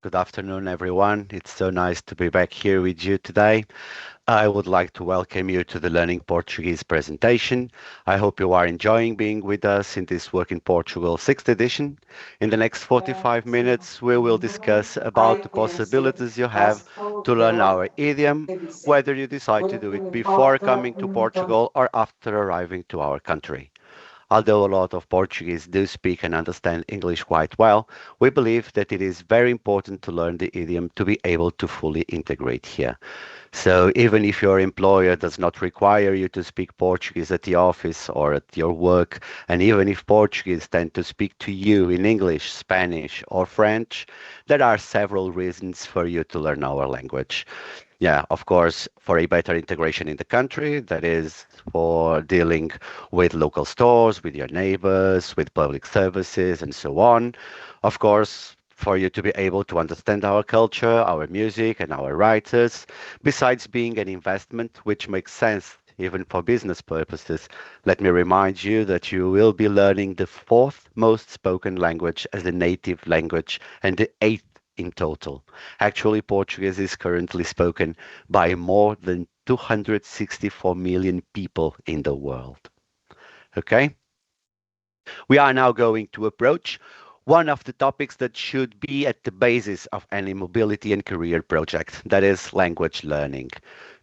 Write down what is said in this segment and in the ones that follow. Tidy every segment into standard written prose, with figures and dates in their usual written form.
Good afternoon, everyone. It's so nice to be back here with you today. I would like to welcome you to the Learning Portuguese presentation. I hope you are enjoying being with us in this Work in Portugal 6th edition. In the next 45 minutes, we will discuss about the possibilities you have to learn our idiom, whether you decide to do it before coming to Portugal or after arriving to our country. Although a lot of Portuguese do speak and understand English quite well, we believe that it is very important to learn the idiom to be able to fully integrate here. So even if your employer does not require you to speak Portuguese at the office or at your work, and even if Portuguese tend to speak to you in English, Spanish, or French, there are several reasons for you to learn our language. Yeah, of course, for a better integration in the country, that is for dealing with local stores, with your neighbors, with public services, and so on. Of course, for you to be able to understand our culture, our music, and our writers, besides being an investment which makes sense even for business purposes. Let me remind you that you will be learning the fourth most spoken language as a native language and the eighth in total. Actually, Portuguese is currently spoken by more than 264 million people in the world. Okay? We are now going to approach one of the topics that should be at the basis of any mobility and career project, that is language learning.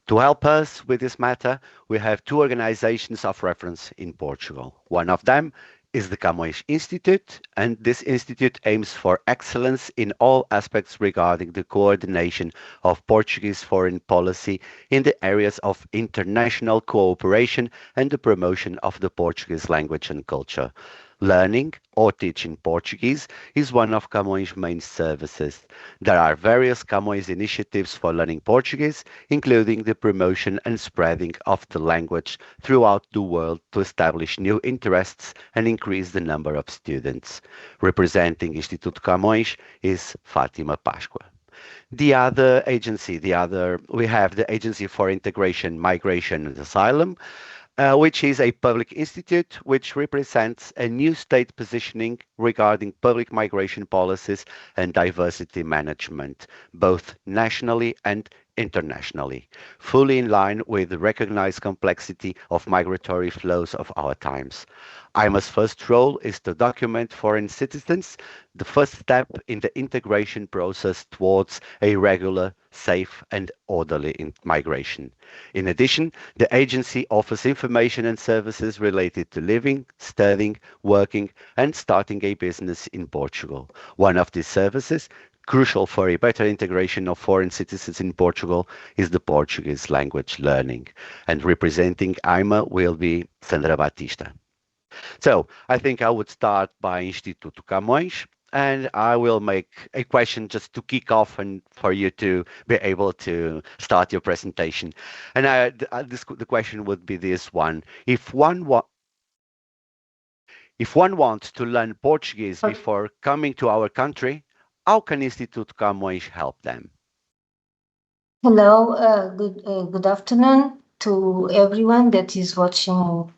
To help us with this matter, we have two organizations of reference in Portugal. One of them is the Camões Institute, and this institute aims for excellence in all aspects regarding the coordination of Portuguese foreign policy in the areas of international cooperation and the promotion of the Portuguese language and culture. Learning or teaching Portuguese is one of Camões' main services. There are various Camões initiatives for learning Portuguese, including the promotion and spreading of the language throughout the world to establish new interests and increase the number of students. Representing Instituto Camões is Fátima Páscoa. We have the Agency for Integration, Migration and Asylum, which is a public institute which represents a new state positioning regarding public migration policies and diversity management, both nationally and internationally, fully in line with the recognized complexity of migratory flows of our times. IMA's first role is to document foreign citizens, the first step in the integration process towards a regular, safe, and orderly migration. In addition, the agency offers information and services related to living, studying, working, and starting a business in Portugal. One of these services, crucial for a better integration of foreign citizens in Portugal, is the Portuguese language learning. And representing IMA will be Sandra Batista. So I think I would start by Instituto Camões, and I will make a question just to kick off and for you to be able to start your presentation. And the question would be this one: if one wants to learn Portuguese before coming to our country, how can Instituto Camões help them? Hello, good afternoon to everyone that is watching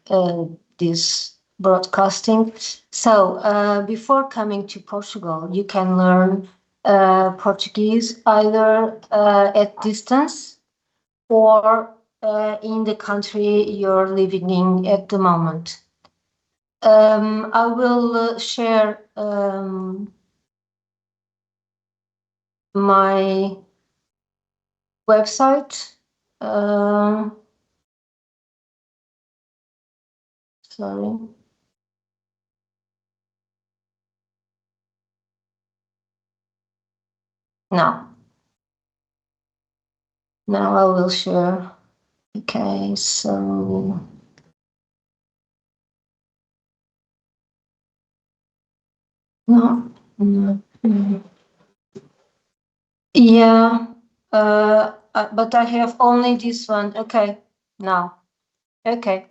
this broadcasting. So, before coming to Portugal, you can learn Portuguese either at distance or in the country you're living in at the moment. I will share my website. Uh, Sorry. Now, now I will share. Okay, so no, no, no. Yeah, but I have only this one. Okay, now. Okay,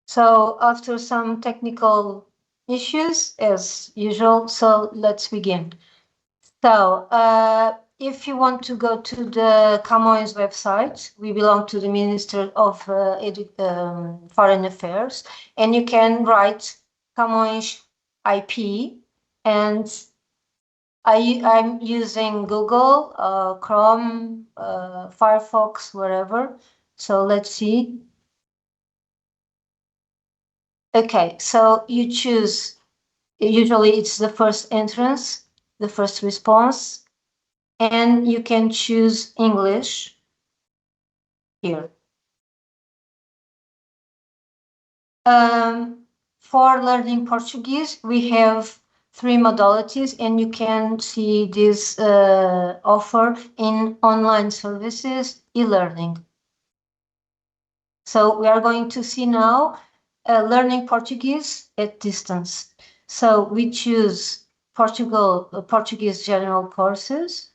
so after some technical issues, as usual, so let's begin. So, if you want to go to the Camões website, we belong to the Minister of Foreign Affairs, and you can write Camões IP, and I'm using Google, Chrome, Firefox, wherever. So let's see. Okay, so you choose, usually it's the first entrance, the first response, and you can choose English here. Um, for learning Portuguese, we have three modalities, and you can see this offer in online services, e-learning. So we are going to see now learning Portuguese at distance. So we choose Portuguese general courses.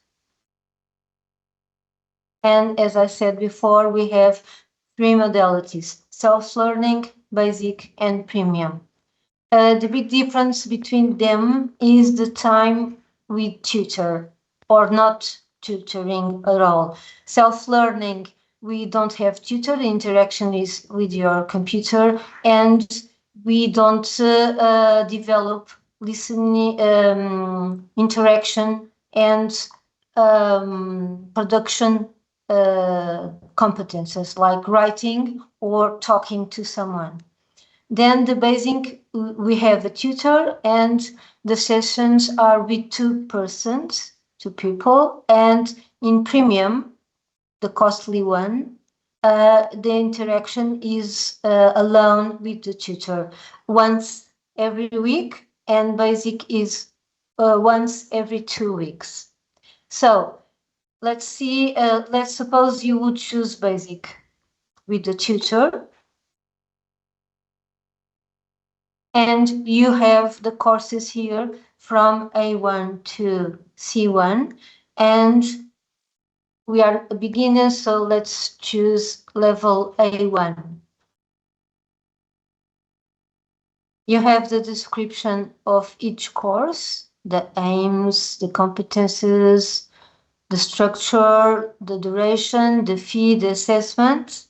And as I said before, we have three modalities: self-learning, basic, and premium. The big difference between them is the time we tutor or not tutoring at all. Self-learning, we don't have tutor, the interaction is with your computer, and we don't develop listening, interaction, and production competences like writing or talking to someone. Then the basic, we have a tutor, and the sessions are with two persons, two people. And in premium, the costly one, the interaction is alone with the tutor once every week, and basic is once every 2 weeks. So let's see, let's suppose you would choose basic with the tutor, and you have the courses here from A1 to C1, and we are beginners, so let's choose level A1. You have the description of each course, the aims, the competences, the structure, the duration, the fee, the assessment.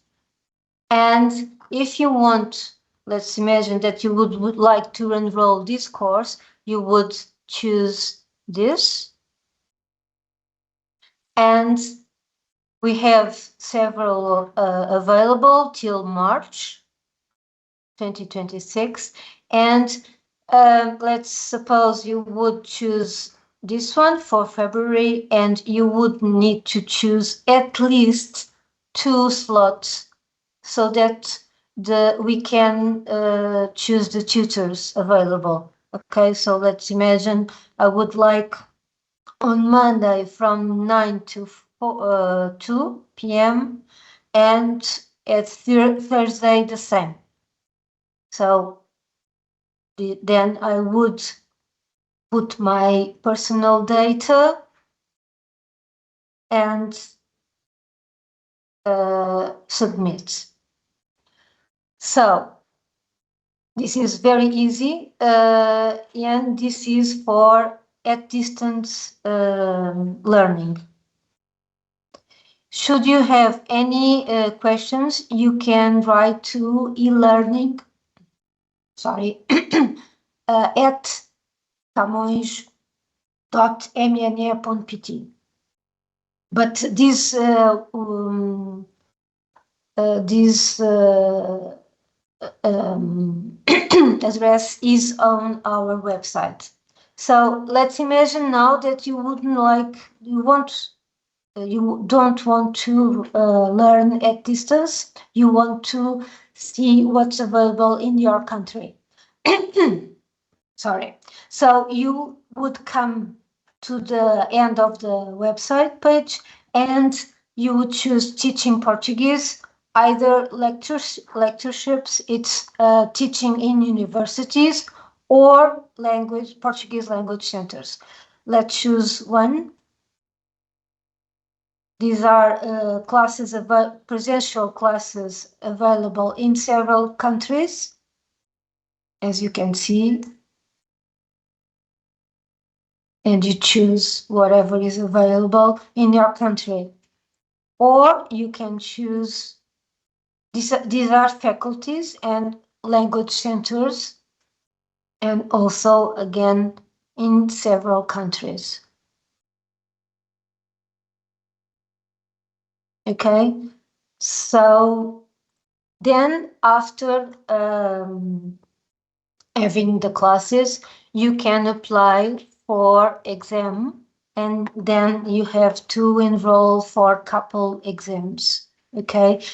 And if you want, let's imagine that you would like to enroll this course, you would choose this. And we have several available till March 2026. And let's suppose you would choose this one for February, and you would need to choose at least 2 slots so that we can choose the tutors available. Okay, so let's imagine I would like on Monday from 9 to 2 p.m. and at Thursday the same. So then I would put my personal data and submit. So this is very easy, and this is for at distance learning. Should you have any questions, you can write to at camões.mne.pt. But this address is on our website. So let's imagine now that you don't want to learn at distance. You want to see what's available in your country. Sorry. So you would come to the end of the website page, and you would choose teaching Portuguese, either lectureships, it's teaching in universities, or Portuguese language centers. Let's choose one. These are presential classes available in several countries, as you can see, and you choose whatever is available in your country. Or you can choose, these are faculties and language centers, and also again in several countries. Okay, so then after having the classes, you can apply for exam, and then you have to enroll for couple exams. Okay,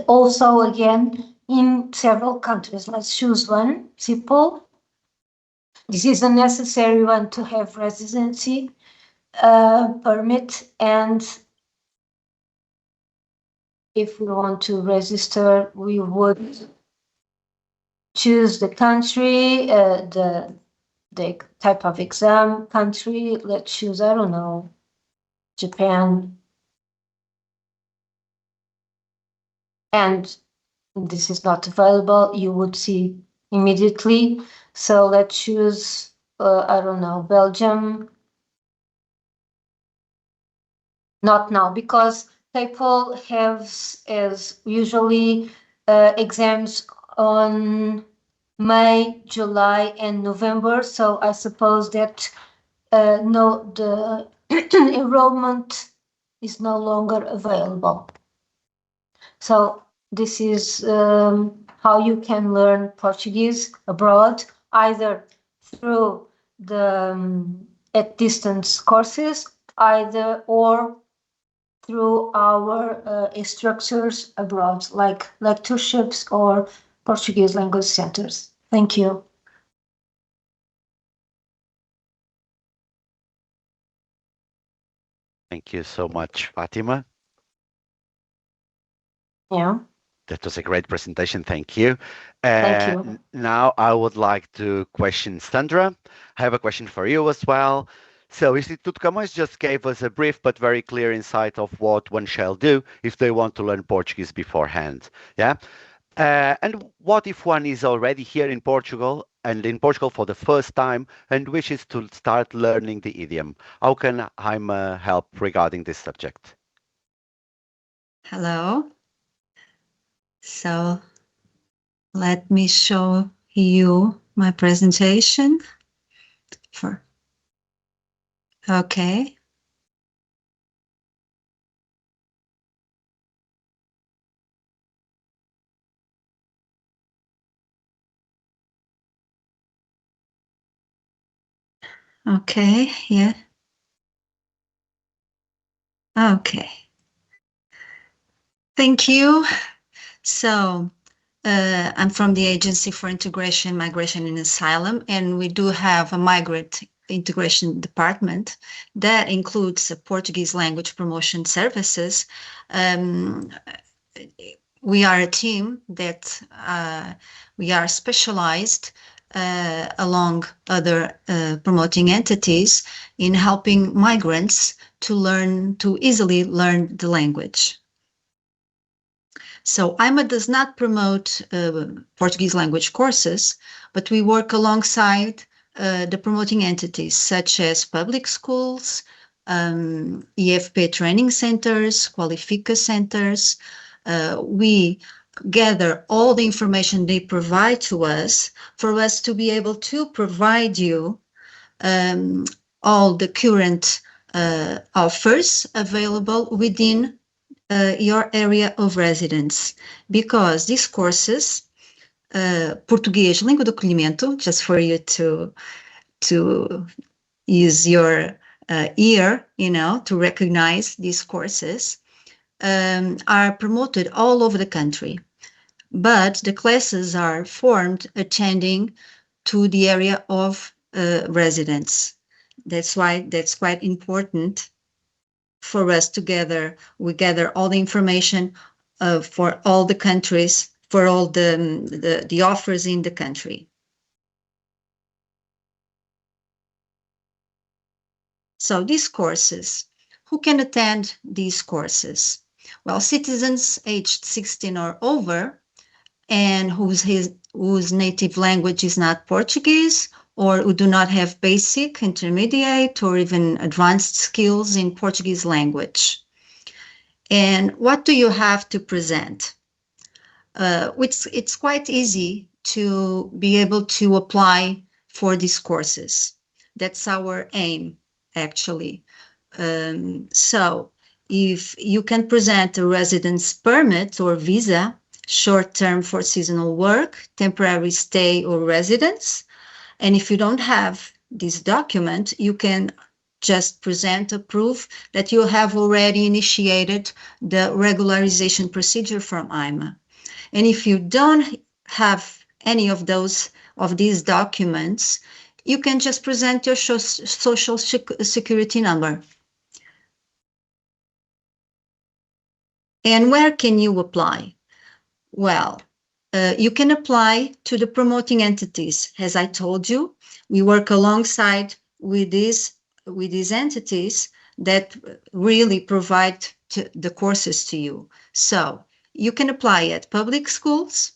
also again in several countries. Let's choose one. Simple. This is a necessary one to have residency permit, and if we want to register, we would choose the country, the type of exam country. Let's choose, I don't know, Japan. And this is not available, you would see immediately. So let's choose, I don't know, Belgium. Not now, because people have as usually exams on May, July, and November. So I suppose that no, the enrollment is no longer available. So this is how you can learn Portuguese abroad, either through the at distance courses, either or through our instructors abroad, like lectureships or Portuguese language centers. Thank you. Thank you so much, Fatima. Yeah, That was a great presentation. Thank you. thank you. Now I would like to question Sandra. I have a question for you as well. So Instituto Camões just gave us a brief but very clear insight of what one shall do if they want to learn Portuguese beforehand. Yeah. And what if one is already here in Portugal and in Portugal for the first time and wishes to start learning the idiom? How can I help regarding this subject? Hello. So let me show you my presentation. For okay. Okay. Yeah. Okay. Thank you. So I'm from the Agency for Integration, Migration, and Asylum, and we do have a migrant integration department that includes Portuguese language promotion services. Um, we are a team that we are specialized along other promoting entities in helping migrants to easily learn the language. So IMA does not promote Portuguese language courses, but we work alongside the promoting entities such as public schools, EFP training centers, Qualifica centers. We gather all the information they provide to us for us to be able to provide you all the current offers available within your area of residence, because these courses, Português, língua do acolhimento, just for you to use your ear, to recognize these courses, are promoted all over the country. But the classes are formed attending to the area of residence. That's why that's quite important for us we gather all the information for all the countries, for all the offers in the country. So these courses, who can attend these courses? Well, citizens aged 16 or over and whose native language is not Portuguese, or who do not have basic, intermediate, or even advanced skills in Portuguese language. And what do you have to present? It's quite easy to be able to apply for these courses. That's our aim, actually. So if you can present a residence permit or visa, short-term for seasonal work, temporary stay or residence. And if you don't have this document, you can just present a proof that you have already initiated the regularization procedure from IMA. And if you don't have any of these documents, you can just present your social security number. And where can you apply? Well, you can apply to the promoting entities. As I told you, we work alongside with these entities that really provide the courses to you. So you can apply at public schools,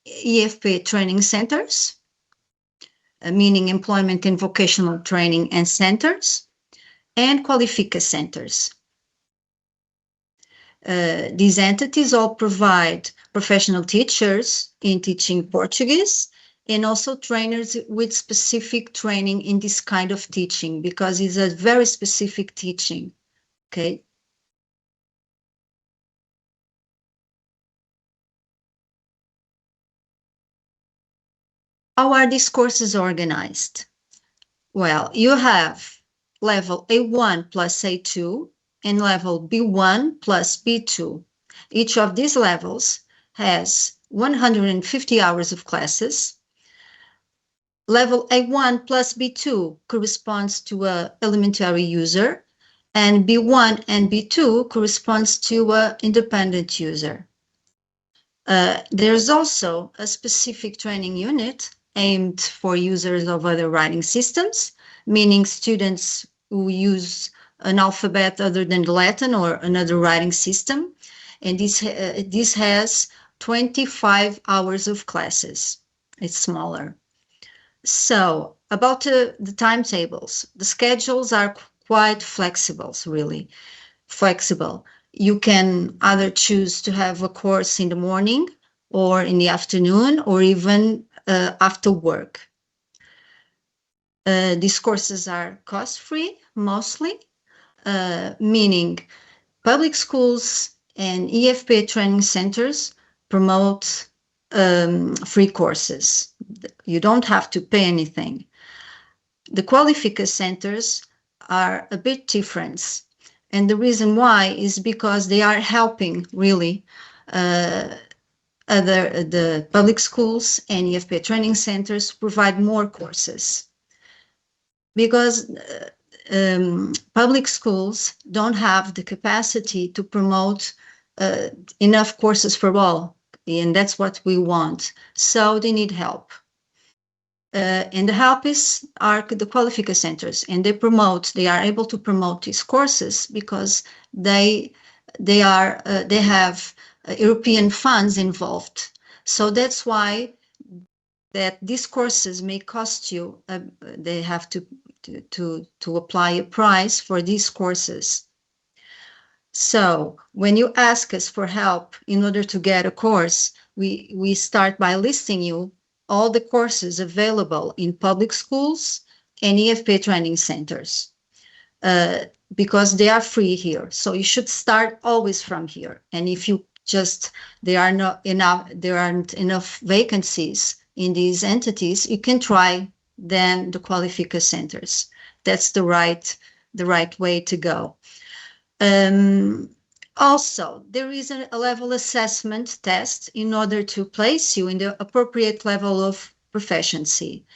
EFP training centers, meaning employment and vocational training and centers, and Qualifica centers. These entities all provide professional teachers in teaching Portuguese and also trainers with specific training in this kind of teaching, because it's a very specific teaching, okay? How are these courses organized? Well, you have level A1 plus A2 and level B1 plus B2. Each of these levels has 150 hours of classes. Level A1 plus B2 corresponds to an elementary user, and B1 and B2 corresponds to an independent user. There's also a specific training unit aimed for users of other writing systems, meaning students who use an alphabet other than Latin or another writing system. And this has 25 hours of classes. It's smaller. So about the timetables, the schedules are quite flexible, really flexible. You can either choose to have a course in the morning or in the afternoon or even after work. These courses are cost-free, mostly, meaning public schools and EFP training centers promote free courses. You don't have to pay anything. The Qualifica centers are a bit different. And the reason why is because they are helping really the public schools and EFP training centers provide more courses. Because public schools don't have the capacity to promote enough courses for all. And that's what we want. So they need help. And the help are the Qualifica centers, and they are able to promote these courses because they have European funds involved. So that's why that these courses may cost you. They have to apply a price for these courses. So when you ask us for help in order to get a course, we start by listing you all the courses available in public schools and EFP training centers, because they are free here. So you should start always from here. And if you there aren't enough vacancies in these entities, you can try then the Qualifica centers. That's the right way to go. Also, there is a level assessment test in order to place you in the appropriate level of proficiency,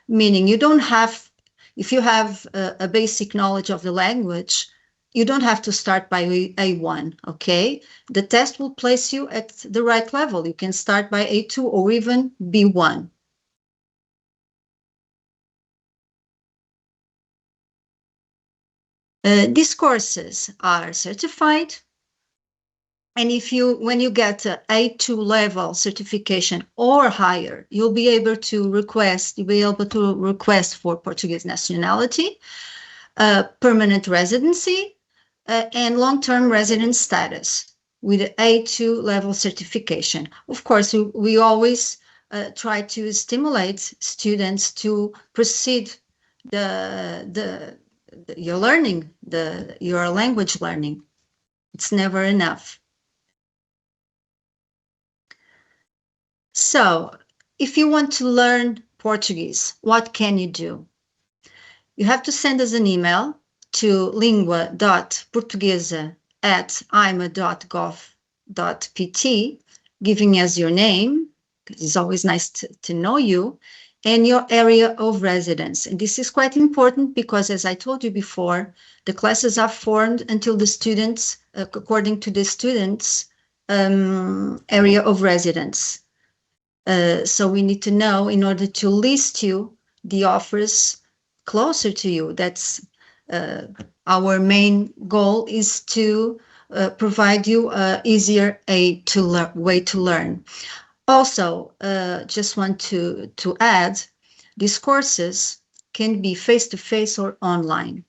meaning if you have a basic knowledge of the language, you don't have to start by A1, okay? The test will place you at the right level. You can start by A2 or even B1. These courses are certified. And when you get a A2 level certification or higher, you'll be able to request for Portuguese nationality, permanent residency, and long-term residence status with the A2 level certification. Of course, we always try to stimulate students to proceed your language learning. It's never enough. So, if you want to learn Portuguese, what can you do? You have to send us an email to lingua.portuguesa@ima.gov.pt, giving us your name, because it's always nice to know you, and your area of residence. And this is quite important because, as I told you before, the classes are formed until the students, according to the students' area of residence. So we need to know in order to list you the offers closer to you. That's our main goal, is to provide you a easier way to learn. Also, just want to add, these courses can be face-to-face or online,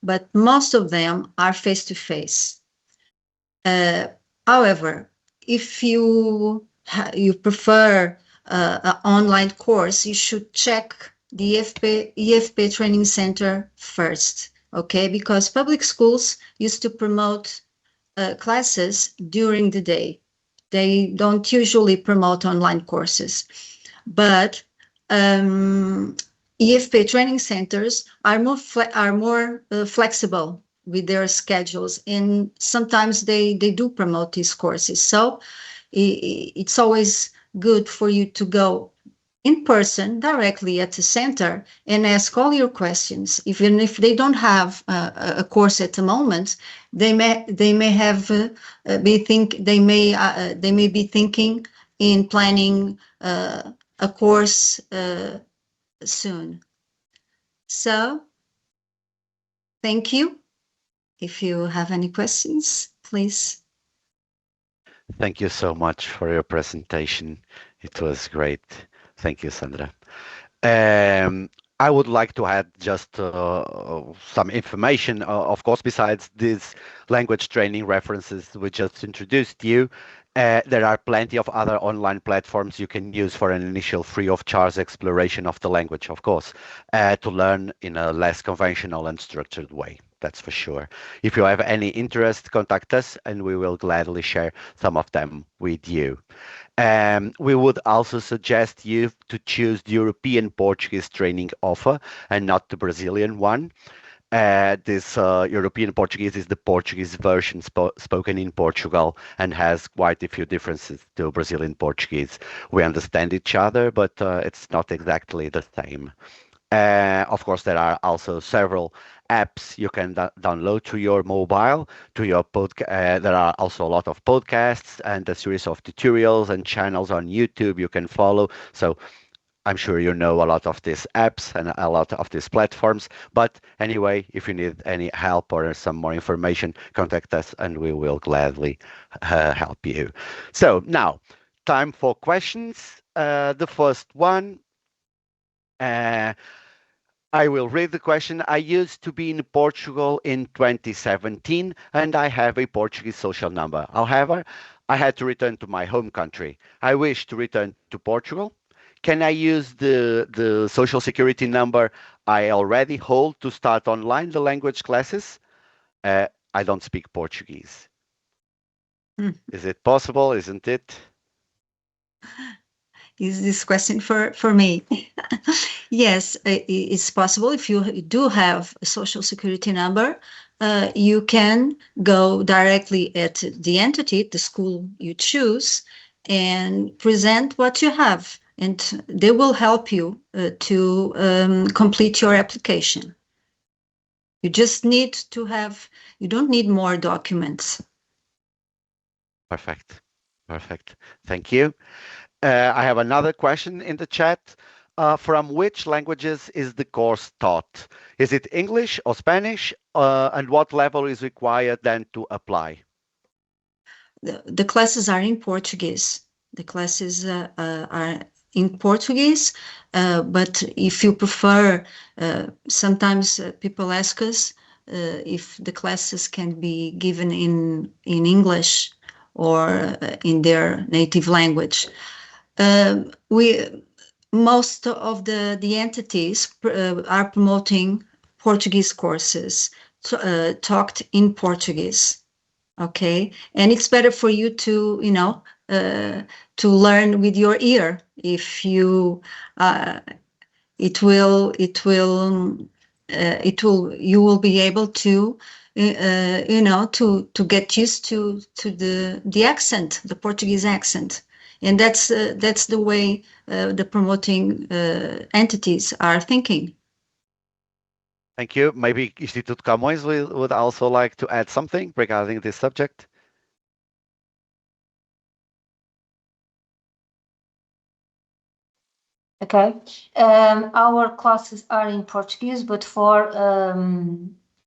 but most of them are face-to-face. However, if you prefer an online course, you should check the EFP Training Center first, okay? Because public schools used to promote classes during the day. They don't usually promote online courses, but EFP training centers are more flexible with their schedules, and sometimes they do promote these courses. So it's always good for you to go in person directly at the center and ask all your questions. Even if they don't have a course at the moment, they may have they may be thinking in planning a course soon. So thank you. If you have any questions, please. Thank you so much for your presentation. It was great. Thank you, Sandra. Um, I would like to add just some information. Of course, besides these language training references we just introduced you, there are plenty of other online platforms you can use for an initial free of charge exploration of the language, of course, to learn in a less conventional and structured way. That's for sure. If you have any interest, contact us and we will gladly share some of them with you. We would also suggest you to choose the European Portuguese training offer and not the Brazilian one. This European Portuguese is the Portuguese version spoken in Portugal and has quite a few differences to Brazilian Portuguese. We understand each other, but it's not exactly the same. Of course, there are also several apps you can download to your mobile, to your podcast. There are also a lot of podcasts and a series of tutorials and channels on YouTube you can follow. So I'm sure you know a lot of these apps and a lot of these platforms. But anyway, if you need any help or some more information, contact us and we will gladly help you. So now, time for questions. The first one. Uh, I will read the question. I used to be in Portugal in 2017 and I have a Portuguese social number. However, I had to return to my home country. I wish to return to Portugal. Can I use the social security number I already hold to start online the language classes? I don't speak Portuguese. Hmm. Is it possible? Isn't it? Is this question for me? Yes, it's possible. If you do have a social security number, you can go directly at the entity, the school you choose, and present what you have, and they will help you to complete your application. You just need to have, you don't need more documents. Perfect. Perfect. Thank you. I have another question in the chat. From which languages is the course taught? Is it English or Spanish? And what level is required then to apply? The classes are in Portuguese. The classes are in Portuguese, but if you prefer, sometimes people ask us if the classes can be given in English or in their native language. We Most of the entities are promoting Portuguese courses talked in Portuguese. Okay, and it's better for you to, to learn with your ear. If you, uh, you will be able to, to get used to the accent, the Portuguese accent, and that's the way the promoting entities are thinking. Thank you. Maybe Instituto Camões would also like to add something regarding this subject. Okay. Our classes are in Portuguese, but for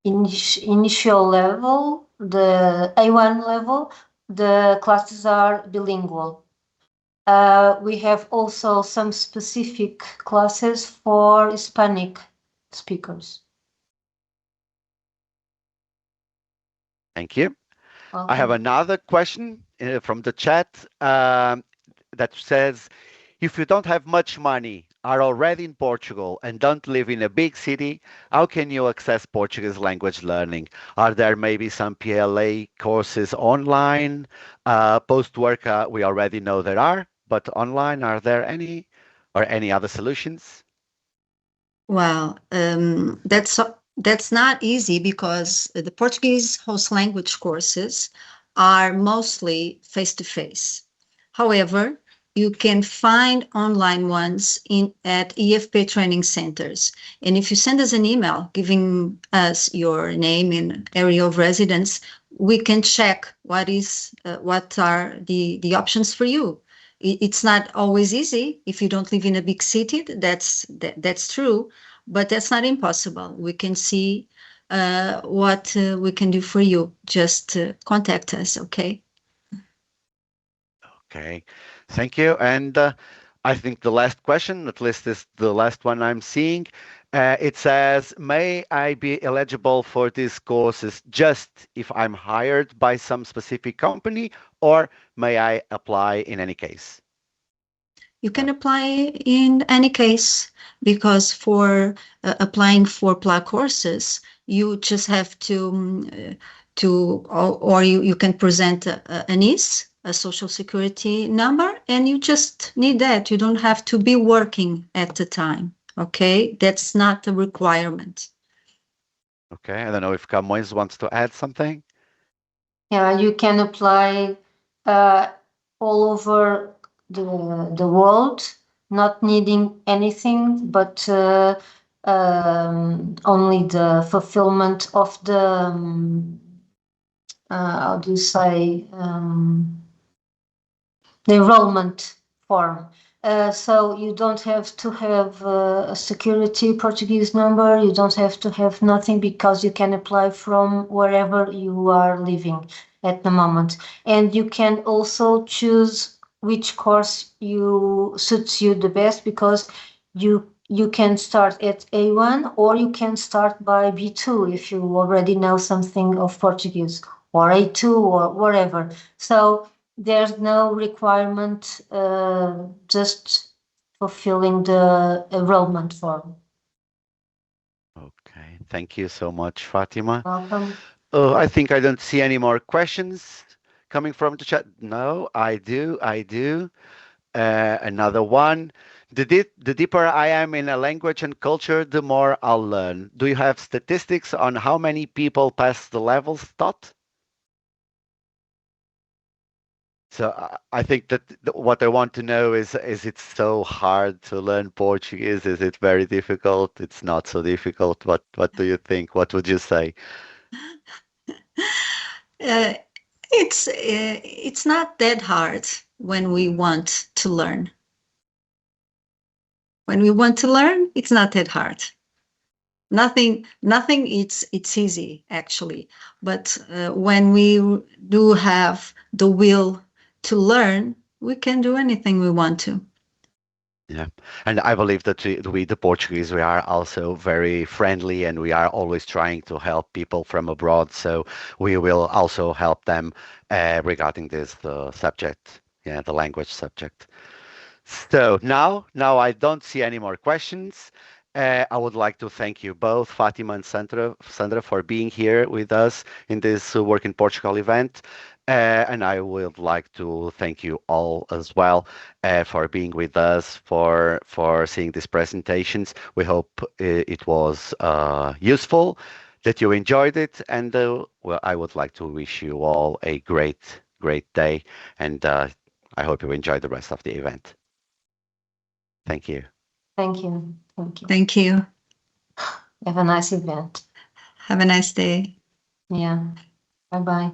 initial level, the A1 level, the classes are bilingual. We have also some specific classes for Hispanic speakers. Thank you. I have Welcome. another question from the chat that says, if you don't have much money, are already in Portugal, and don't live in a big city, how can you access Portuguese language learning? Are there maybe some PLA courses online? Post-work, we already know there are, but online, are there any or any other solutions? Well, that's not easy because the Portuguese host language courses are mostly face to face. However, you can find online ones in at EFP training centers. And if you send us an email giving us your name and area of residence, we can check what are the options for you. It's not always easy if you don't live in a big city. That's true, but that's not impossible. We can see what we can do for you. Just contact us, okay? Okay, thank you. And I think the last question, at least is the last one I'm seeing. It says, may I be eligible for these courses just if I'm hired by some specific company, or may I apply in any case? You Uh, can apply in any case because for applying for PLA courses, you just have or you can present an IS, a social security number, and you just need that. You don't have to be working at the time. Okay, that's not a requirement. okay, I don't know if Camões wants to add something. Yeah, you can apply uh, all over the world, not needing anything but only the fulfillment of the how do you say the enrollment form. So you don't have to have a security Portuguese number. You don't have to have nothing because you can apply from wherever you are living at the moment. And you can also choose which course you suits you the best because you can start at A1 or you can start by B2 if you already know something of Portuguese or A2 or whatever. So there's no requirement, just fulfilling the enrollment form. Okay, thank you so much, Fatima. Welcome. I think I don't see any more questions coming from the chat. No, I do. I do. Another one. The deeper I am in a language and culture, the more I'll learn. Do you have statistics on how many people pass the levels taught? So I think that what I want to know is it so hard to learn Portuguese? Is it very difficult? It's not so difficult. What do you think? What would you say? Uh, it's not that hard when we want to learn. When we want to learn, it's not that hard. Nothing. It's easy actually, but when we do have the will to learn, we can do anything we want to. Yeah, and I believe that we, the Portuguese, we are also very friendly and we are always trying to help people from abroad. So we will also help them regarding this the subject, yeah, the language subject. So now I don't see any more questions. I would like to thank you both, Fatima and Sandra, for being here with us in this Work in Portugal event. And I would like to thank you all as well for being with us, for seeing these presentations. We hope it was useful, that you enjoyed it, and well, I would like to wish you all a great day, and I hope you enjoy the rest of the event. Thank you. Thank you. Thank you. Thank you. Have a nice event. Have a nice day. Yeah. Bye bye.